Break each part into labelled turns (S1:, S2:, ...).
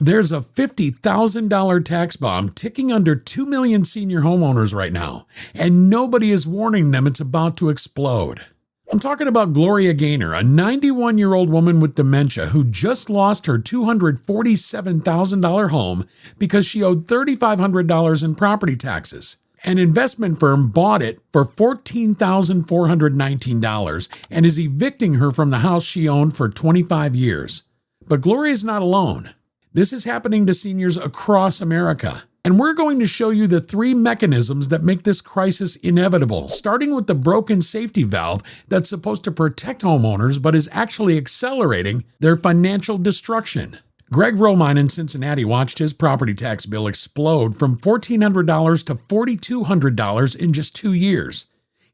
S1: There's a $50,000 tax bomb ticking under 2 million senior homeowners right now, and nobody is warning them it's about to explode. I'm talking about Gloria Gaynor, a 91-year-old woman with dementia who just lost her $247,000 home because she owed $3,500 in property taxes. An investment firm bought it for $14,419 and is evicting her from the house she owned for 25 years. But Gloria's not alone. This is happening to seniors across America. And we're going to show you the 3 mechanisms that make this crisis inevitable, starting with the broken safety valve that's supposed to protect homeowners but is actually accelerating their financial destruction. Greg Romine in Cincinnati watched his property tax bill explode from $1,400 to $4,200 in just 2 years.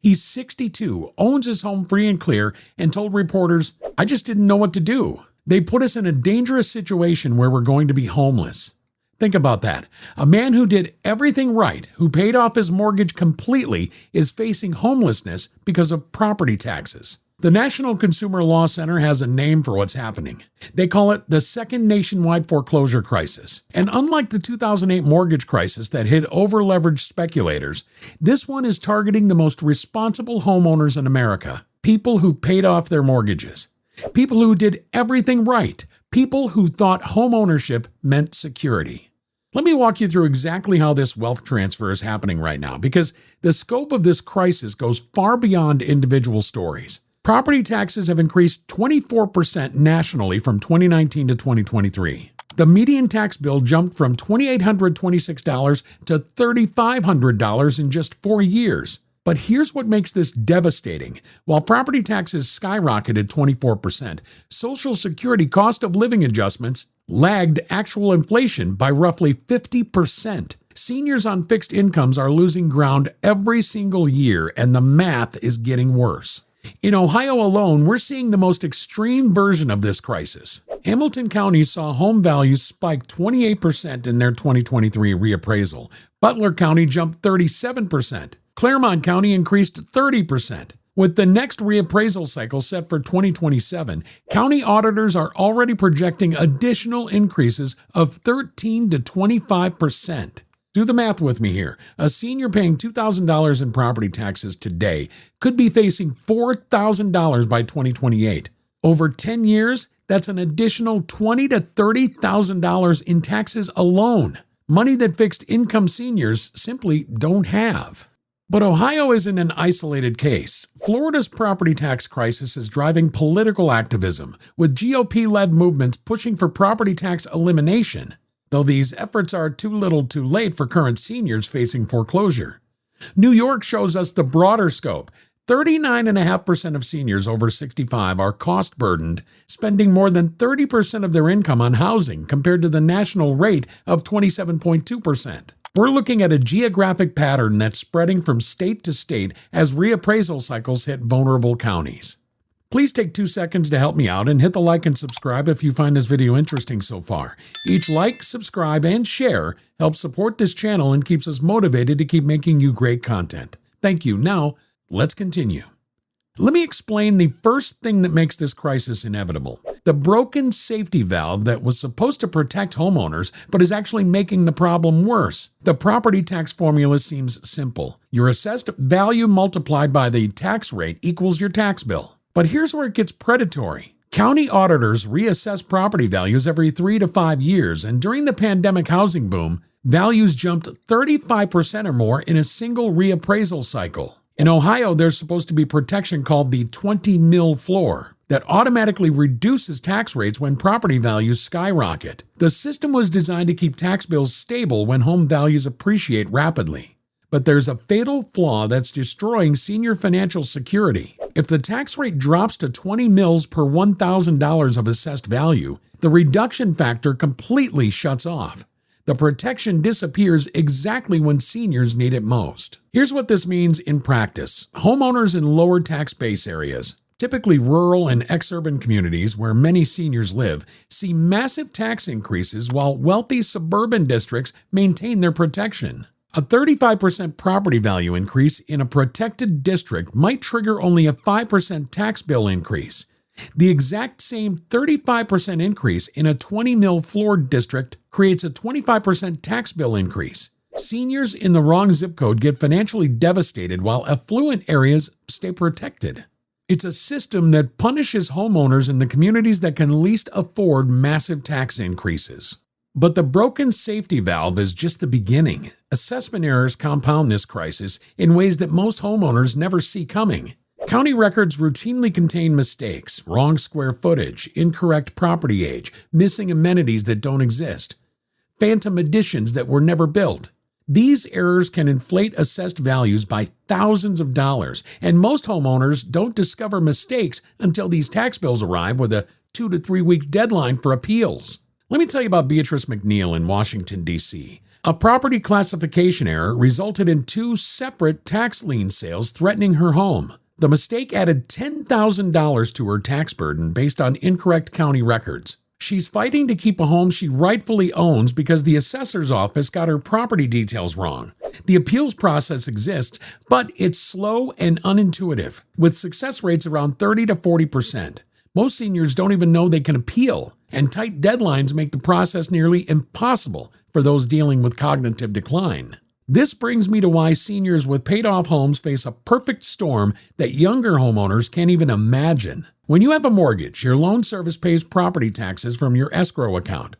S1: He's 62, owns his home free and clear, and told reporters, "I just didn't know what to do. They put us in a dangerous situation where we're going to be homeless." Think about that. A man who did everything right, who paid off his mortgage completely, is facing homelessness because of property taxes. The National Consumer Law Center has a name for what's happening. They call it the second nationwide foreclosure crisis. And unlike the 2008 mortgage crisis that hit over-leveraged speculators, this one is targeting the most responsible homeowners in America, people who paid off their mortgages. People who did everything right. People who thought homeownership meant security. Let me walk you through exactly how this wealth transfer is happening right now, because the scope of this crisis goes far beyond individual stories. Property taxes have increased 24% nationally from 2019 to 2023. The median tax bill jumped from $2,826 to $3,500 in just 4 years. But here's what makes this devastating. While property taxes skyrocketed 24%, Social Security cost of living adjustments lagged actual inflation by roughly 50%. Seniors on fixed incomes are losing ground every single year, and the math is getting worse. In Ohio alone, we're seeing the most extreme version of this crisis. Hamilton County saw home values spike 28% in their 2023 reappraisal. Butler County jumped 37%. Claremont County increased 30%. With the next reappraisal cycle set for 2027, county auditors are already projecting additional increases of 13 to 25%. Do the math with me here. A senior paying $2,000 in property taxes today could be facing $4,000 by 2028. Over 10 years, that's an additional $20,000 to $30,000 in taxes alone. Money that fixed income seniors simply don't have. But Ohio isn't an isolated case. Florida's property tax crisis is driving political activism, with GOP-led movements pushing for property tax elimination, though these efforts are too little too late for current seniors facing foreclosure. New York shows us the broader scope. 39.5% of seniors over 65 are cost-burdened, spending more than 30% of their income on housing compared to the national rate of 27.2%. We're looking at a geographic pattern that's spreading from state to state as reappraisal cycles hit vulnerable counties. Please take 2 seconds to help me out and hit the like and subscribe if you find this video interesting so far. Each like, subscribe, and share helps support this channel and keeps us motivated to keep making you great content. Thank you. Now, let's continue. Let me explain the first thing that makes this crisis inevitable. The broken safety valve that was supposed to protect homeowners but is actually making the problem worse. The property tax formula seems simple. Your assessed value multiplied by the tax rate equals your tax bill. But here's where it gets predatory. County auditors reassess property values every 3 to 5 years, and during the pandemic housing boom, values jumped 35% or more in a single reappraisal cycle. In Ohio, there's supposed to be protection called the 20 mil floor that automatically reduces tax rates when property values skyrocket. The system was designed to keep tax bills stable when home values appreciate rapidly. But there's a fatal flaw that's destroying senior financial security. If the tax rate drops to 20 mils per $1,000 of assessed value, the reduction factor completely shuts off. The protection disappears exactly when seniors need it most. Here's what this means in practice. Homeowners in lower tax base areas, typically rural and exurban communities where many seniors live, see massive tax increases while wealthy suburban districts maintain their protection. A 35% property value increase in a protected district might trigger only a 5% tax bill increase. The exact same 35% increase in a 20 mil floor district creates a 25% tax bill increase. Seniors in the wrong zip code get financially devastated while affluent areas stay protected. It's a system that punishes homeowners in the communities that can least afford massive tax increases. But the broken safety valve is just the beginning. Assessment errors compound this crisis in ways that most homeowners never see coming. County records routinely contain mistakes, wrong square footage, incorrect property age, missing amenities that don't exist, phantom additions that were never built. These errors can inflate assessed values by thousands of dollars, and most homeowners don't discover mistakes until these tax bills arrive with a 2 to 3 week deadline for appeals. Let me tell you about Beatrice McNeil in Washington, D.C. A property classification error resulted in 2 separate tax lien sales threatening her home. The mistake added $10,000 to her tax burden based on incorrect county records. She's fighting to keep a home she rightfully owns because the assessor's office got her property details wrong. The appeals process exists, but it's slow and unintuitive, with success rates around 30 to 40%. Most seniors don't even know they can appeal, and tight deadlines make the process nearly impossible for those dealing with cognitive decline. This brings me to why seniors with paid-off homes face a perfect storm that younger homeowners can't even imagine. When you have a mortgage, your loan service pays property taxes from your escrow account.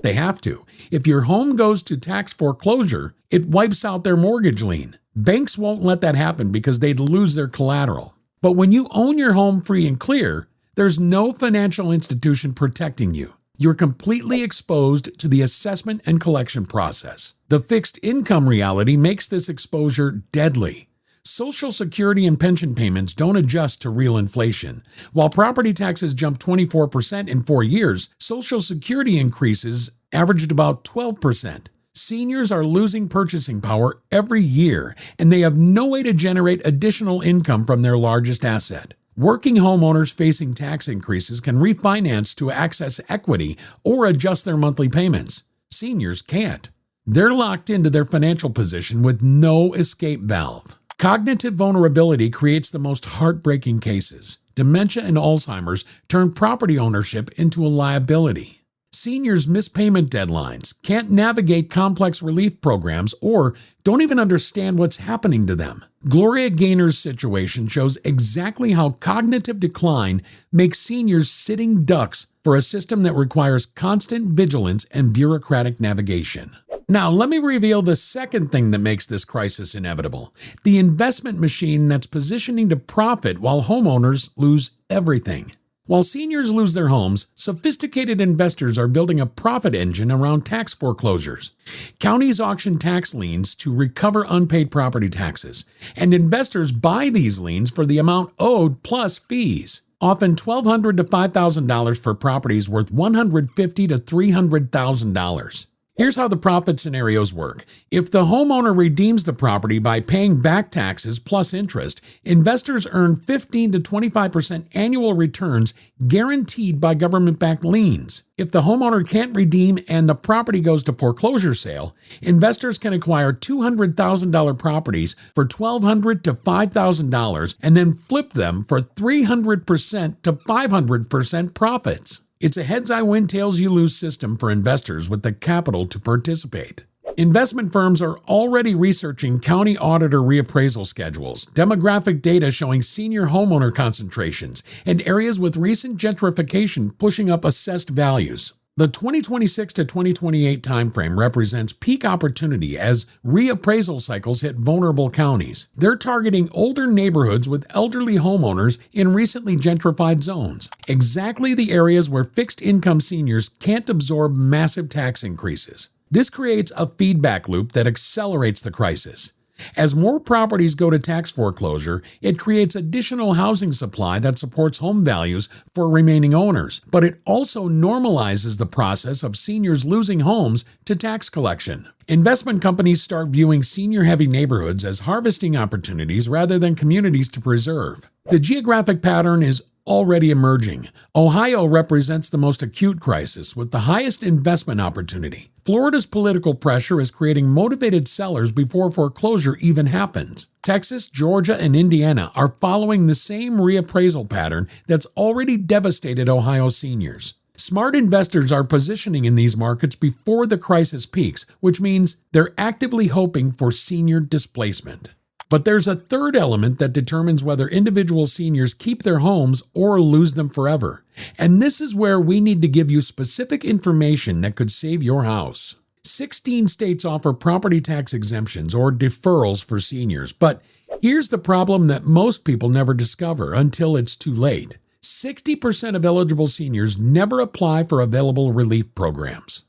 S1: They have to. If your home goes to tax foreclosure, it wipes out their mortgage lien. Banks won't let that happen because they'd lose their collateral. But when you own your home free and clear, there's no financial institution protecting you. You're completely exposed to the assessment and collection process. The fixed income reality makes this exposure deadly. Social Security and pension payments don't adjust to real inflation. While property taxes jumped 24% in 4 years, Social Security increases averaged about 12%. Seniors are losing purchasing power every year, and they have no way to generate additional income from their largest asset. Working homeowners facing tax increases can refinance to access equity or adjust their monthly payments. Seniors can't. They're locked into their financial position with no escape valve. Cognitive vulnerability creates the most heartbreaking cases. Dementia and Alzheimer's turn property ownership into a liability. Seniors miss payment deadlines, can't navigate complex relief programs, or don't even understand what's happening to them. Gloria Gaynor's situation shows exactly how cognitive decline makes seniors sitting ducks for a system that requires constant vigilance and bureaucratic navigation. Now, let me reveal the second thing that makes this crisis inevitable: the investment machine that's positioning to profit while homeowners lose everything. While seniors lose their homes, sophisticated investors are building a profit engine around tax foreclosures. Counties auction tax liens to recover unpaid property taxes, and investors buy these liens for the amount owed plus fees, often $1,200 to $5,000 for properties worth $150,000 to $300,000. Here's how the profit scenarios work. If the homeowner redeems the property by paying back taxes plus interest, investors earn 15 to 25% annual returns guaranteed by government-backed liens. If the homeowner can't redeem and the property goes to foreclosure sale, investors can acquire $200,000 properties for $1,200 to $5,000 and then flip them for 300% to 500% profits. It's a heads-I-win, tails-you-lose system for investors with the capital to participate. Investment firms are already researching county auditor reappraisal schedules, demographic data showing senior homeowner concentrations, and areas with recent gentrification pushing up assessed values. The 2026 to 2028 timeframe represents peak opportunity as reappraisal cycles hit vulnerable counties. They're targeting older neighborhoods with elderly homeowners in recently gentrified zones, exactly the areas where fixed-income seniors can't absorb massive tax increases. This creates a feedback loop that accelerates the crisis. As more properties go to tax foreclosure, it creates additional housing supply that supports home values for remaining owners, but it also normalizes the process of seniors losing homes to tax collection. Investment companies start viewing senior-heavy neighborhoods as harvesting opportunities rather than communities to preserve. The geographic pattern is already emerging. Ohio represents the most acute crisis with the highest investment opportunity. Florida's political pressure is creating motivated sellers before foreclosure even happens. Texas, Georgia, and Indiana are following the same reappraisal pattern that's already devastated Ohio seniors. Smart investors are positioning in these markets before the crisis peaks, which means they're actively hoping for senior displacement. But there's a third element that determines whether individual seniors keep their homes or lose them forever. And this is where we need to give you specific information that could save your house. 16 states offer property tax exemptions or deferrals for seniors, but here's the problem that most people never discover until it's too late. 60% of eligible seniors never apply for available relief programs.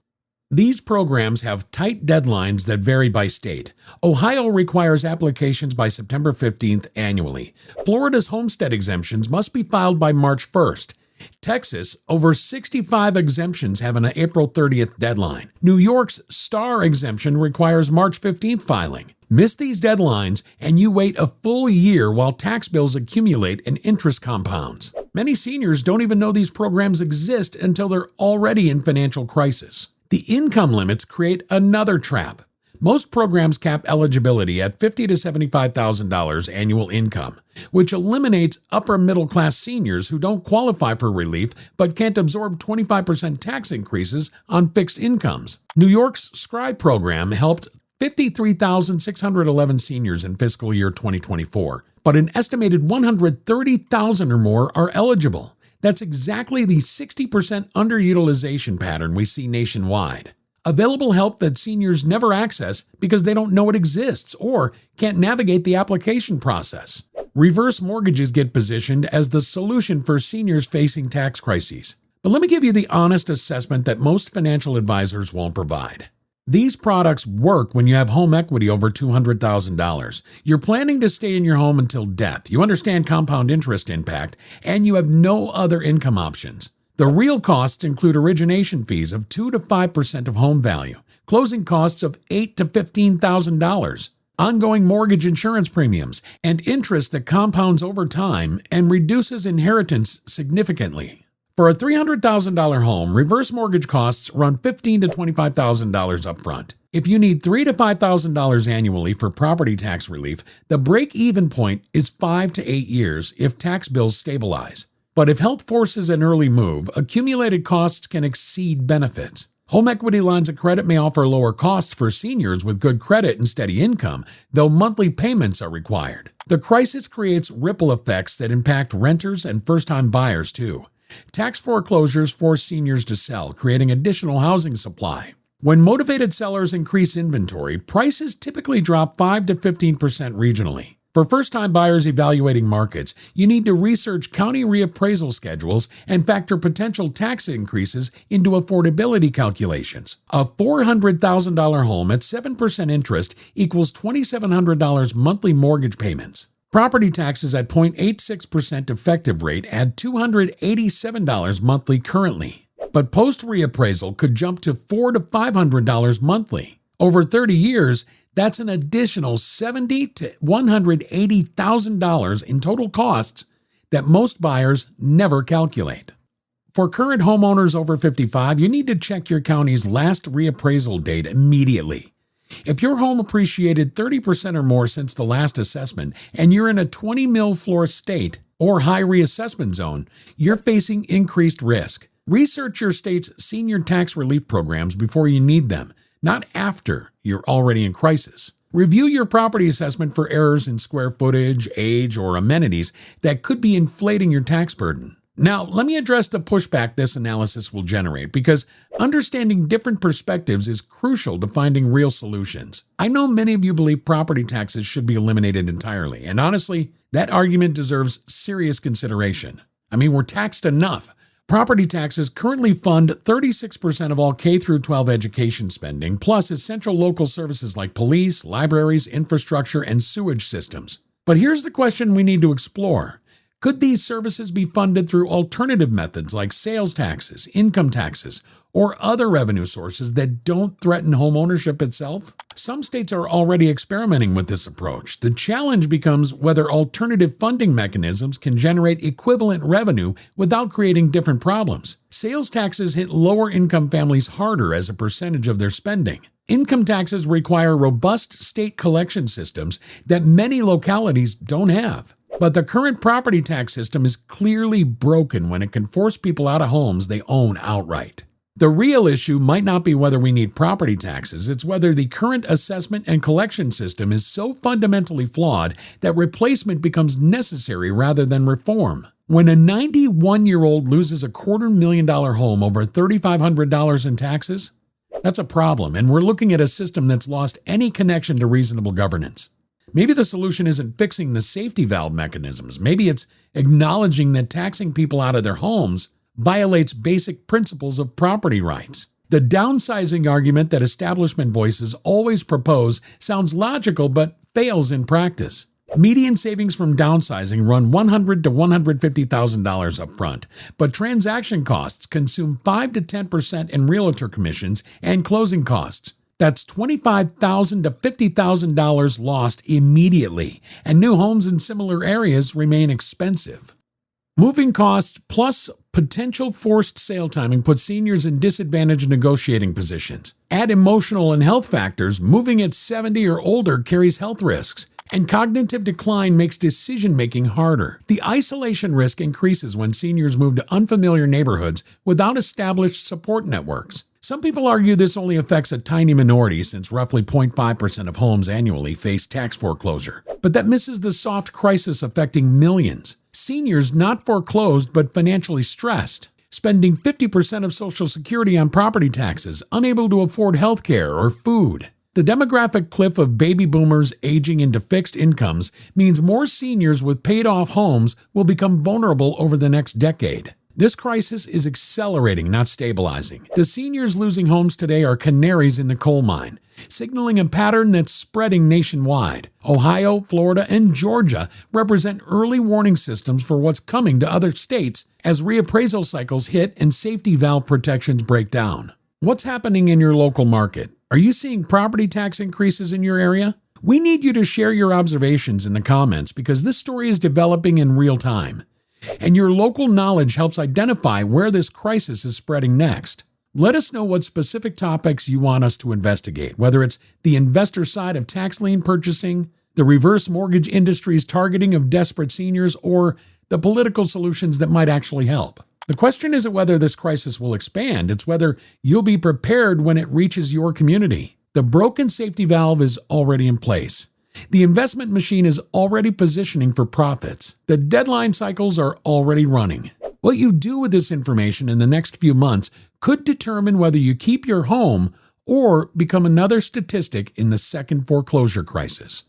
S1: These programs have tight deadlines that vary by state. Ohio requires applications by September 15th annually. Florida's homestead exemptions must be filed by March 1st. Texas, over 65 exemptions have an April 30th deadline. New York's STAR exemption requires March 15th filing. Miss these deadlines, and you wait a full year while tax bills accumulate and interest compounds. Many seniors don't even know these programs exist until they're already in financial crisis. The income limits create another trap. Most programs cap eligibility at $50,000 to $75,000 annual income, which eliminates upper middle class seniors who don't qualify for relief but can't absorb 25% tax increases on fixed incomes. New York's Scribe program helped 53,611 seniors in fiscal year 2024, but an estimated 130,000 or more are eligible. That's exactly the 60% underutilization pattern we see nationwide. Available help that seniors never access because they don't know it exists or can't navigate the application process. Reverse mortgages get positioned as the solution for seniors facing tax crises. But let me give you the honest assessment that most financial advisors won't provide. These products work when you have home equity over $200,000. You're planning to stay in your home until death. You understand compound interest impact, and you have no other income options. The real costs include origination fees of 2 to 5% of home value, closing costs of $8,000 to $15,000, ongoing mortgage insurance premiums, and interest that compounds over time and reduces inheritance significantly. For a $300,000 home, reverse mortgage costs run $15,000 to $25,000 upfront. If you need $3,000 to $5,000 annually for property tax relief, the break-even point is 5 to 8 years if tax bills stabilize. But if health forces an early move, accumulated costs can exceed benefits. Home equity lines of credit may offer lower costs for seniors with good credit and steady income, though monthly payments are required. The crisis creates ripple effects that impact renters and first-time buyers too. Tax foreclosures force seniors to sell, creating additional housing supply. When motivated sellers increase inventory, prices typically drop 5 to 15% regionally. For first-time buyers evaluating markets, you need to research county reappraisal schedules and factor potential tax increases into affordability calculations. A $400,000 home at 7% interest equals $2,700 monthly mortgage payments. Property taxes at 0.86% effective rate add $287 monthly currently, but post-reappraisal could jump to $400 to $500 monthly. Over 30 years, that's an additional $70,000 to $180,000 in total costs that most buyers never calculate. For current homeowners over 55, you need to check your county's last reappraisal date immediately. If your home appreciated 30% or more since the last assessment and you're in a 20 mil floor state or high reassessment zone, you're facing increased risk. Research your state's senior tax relief programs before you need them, not after you're already in crisis. Review your property assessment for errors in square footage, age, or amenities that could be inflating your tax burden. Now, let me address the pushback this analysis will generate because understanding different perspectives is crucial to finding real solutions. I know many of you believe property taxes should be eliminated entirely, and honestly, that argument deserves serious consideration. I mean, we're taxed enough. Property taxes currently fund 36% of all K-12 education spending, plus essential local services like police, libraries, infrastructure, and sewage systems. But here's the question we need to explore. Could these services be funded through alternative methods like sales taxes, income taxes, or other revenue sources that don't threaten homeownership itself? Some states are already experimenting with this approach. The challenge becomes whether alternative funding mechanisms can generate equivalent revenue without creating different problems. Sales taxes hit lower income families harder as a percentage of their spending. Income taxes require robust state collection systems that many localities don't have. But the current property tax system is clearly broken when it can force people out of homes they own outright. The real issue might not be whether we need property taxes, it's whether the current assessment and collection system is so fundamentally flawed that replacement becomes necessary rather than reform. When a 91-year-old loses a $250,000 home over $3,500 in taxes, that's a problem, and we're looking at a system that's lost any connection to reasonable governance. Maybe the solution isn't fixing the safety valve mechanisms. Maybe it's acknowledging that taxing people out of their homes violates basic principles of property rights. The downsizing argument that establishment voices always propose sounds logical but fails in practice. Median savings from downsizing run $100,000 to $150,000 up front, but transaction costs consume 5 to 10% in realtor commissions and closing costs. That's $25,000 to $50,000 lost immediately, and new homes in similar areas remain expensive. Moving costs plus potential forced sale timing put seniors in disadvantaged negotiating positions. Add emotional and health factors, moving at 70 or older carries health risks, and cognitive decline makes decision-making harder. The isolation risk increases when seniors move to unfamiliar neighborhoods without established support networks. Some people argue this only affects a tiny minority since roughly 0.5% of homes annually face tax foreclosure. But that misses the soft crisis affecting millions. Seniors not foreclosed but financially stressed, spending 50% of Social Security on property taxes, unable to afford health care or food. The demographic cliff of baby boomers aging into fixed incomes means more seniors with paid-off homes will become vulnerable over the next decade. This crisis is accelerating, not stabilizing. The seniors losing homes today are canaries in the coal mine, signaling a pattern that's spreading nationwide. Ohio, Florida, and Georgia represent early warning systems for what's coming to other states as reappraisal cycles hit and safety valve protections break down. What's happening in your local market? Are you seeing property tax increases in your area? We need you to share your observations in the comments because this story is developing in real time. And your local knowledge helps identify where this crisis is spreading next. Let us know what specific topics you want us to investigate, whether it's the investor side of tax lien purchasing, the reverse mortgage industry's targeting of desperate seniors, or the political solutions that might actually help. The question isn't whether this crisis will expand, it's whether you'll be prepared when it reaches your community. The broken safety valve is already in place. The investment machine is already positioning for profits. The deadline cycles are already running. What you do with this information in the next few months could determine whether you keep your home or become another statistic in the second foreclosure crisis.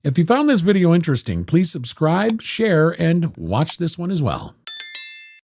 S1: If you found this video interesting, please subscribe, share, and watch this one as well.